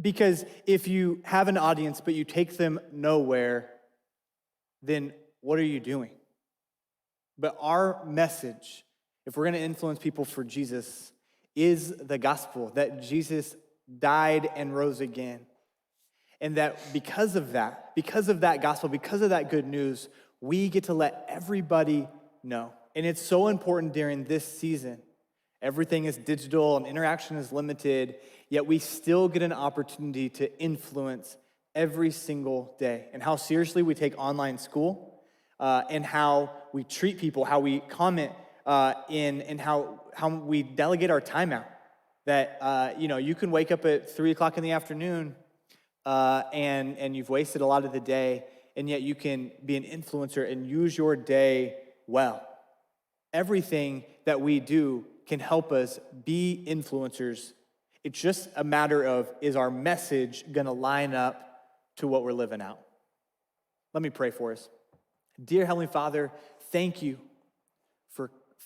Because if you have an audience but you take them nowhere, then what are you doing? But our message, if we're going to influence people for Jesus, is the gospel, that Jesus died and rose again. And that because of that gospel, because of that good news, we get to let everybody know. And it's so important during this season. Everything is digital and interaction is limited, yet we still get an opportunity to influence every single day. And how seriously we take online school, and how we treat people, how we comment, and how we delegate our time out. That, you can wake up at 3 o'clock in the afternoon and you've wasted a lot of the day, and yet you can be an influencer and use your day well. Everything that we do can help us be influencers. It's just a matter of, is our message going to line up to what we're living out? Let me pray for us. Dear Heavenly Father, thank you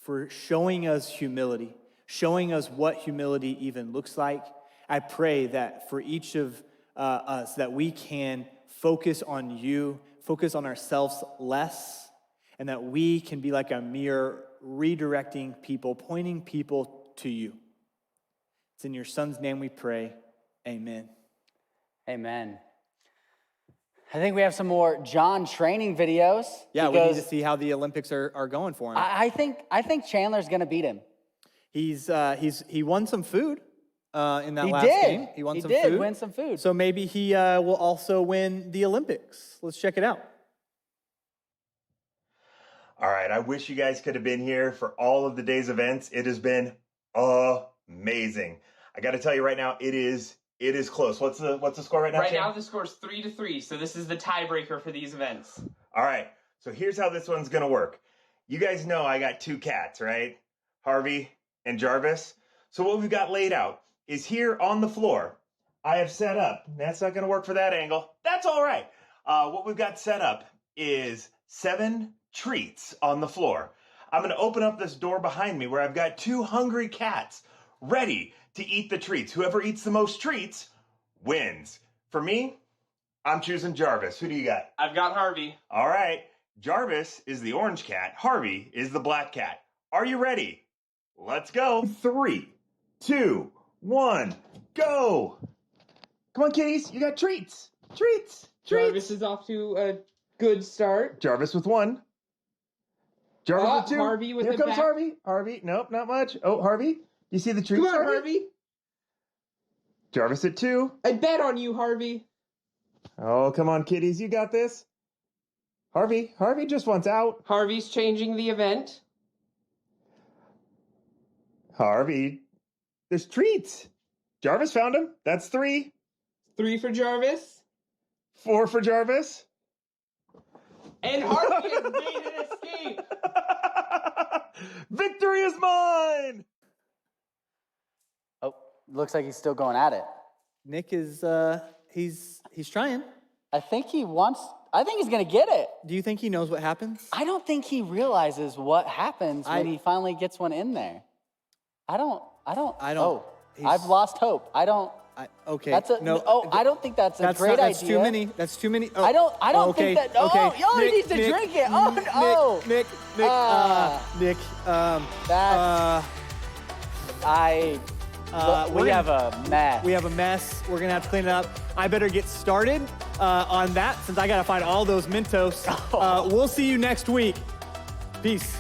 for showing us humility, showing us what humility even looks like. I pray that for each of us, that we can focus on you, focus on ourselves less, and that we can be like a mirror, redirecting people, pointing people to you. It's in your Son's name we pray. Amen. Amen. I think we have some more John training videos. Yeah, we need to see how the Olympics are going for him. I think Chandler's going to beat him. He won some food in that last game. He won some food. So maybe he will also win the Olympics. Let's check it out. All right, I wish you guys could have been here for all of the day's events. It has been amazing. I got to tell you right now, it is close. What's the score right now? Right now the score's 3-3, so this is the tiebreaker for these events. All right, so here's how this one's gonna work. You guys know I got two cats, right? Harvey and Jarvis. So what we've got laid out is here on the floor. I have set up, that's not gonna work for that angle. That's all right. What we've got set up is 7 treats on the floor. I'm gonna open up this door behind me where I've got 2 hungry cats ready to eat the treats. Whoever eats the most treats wins. For me, I'm choosing Jarvis. Who do you got? I've got Harvey. All right. Jarvis is the orange cat. Harvey is the black cat. Are you ready? Let's go. 3, 2, 1, go. Come on, kitties. You got treats. Treats. Jarvis is off to a good start. Jarvis with 1. Jarvis with 2. Harvey with Here the comes back. Harvey. Harvey. Nope, not much. Oh, Harvey. You see the treats, Come on, Harvey. Jarvis at 2. I bet on you, Harvey. Oh, come on, kitties. You got this. Harvey just wants out. Harvey's changing the event. Harvey. There's treats. Jarvis found him. That's 3. 3 for Jarvis. 4 for Jarvis. And Harvey has made an escape. Victory is mine. Oh, looks like he's still going at it. Nick is he's trying. I think he's going to get it. Do you think he knows what happens? I don't think he realizes what happens when he finally gets one in there. I don't. Oh, I've lost hope. Okay. I don't think that's a great idea. That's too many. That's too many. Oh, I don't think that. Oh, he Nick, needs to drink it. Oh, no. Nick. We have a mess. We have a mess. We're gonna have to clean it up. I better get started on that since I gotta find all those Mentos. We'll see you next week. Peace.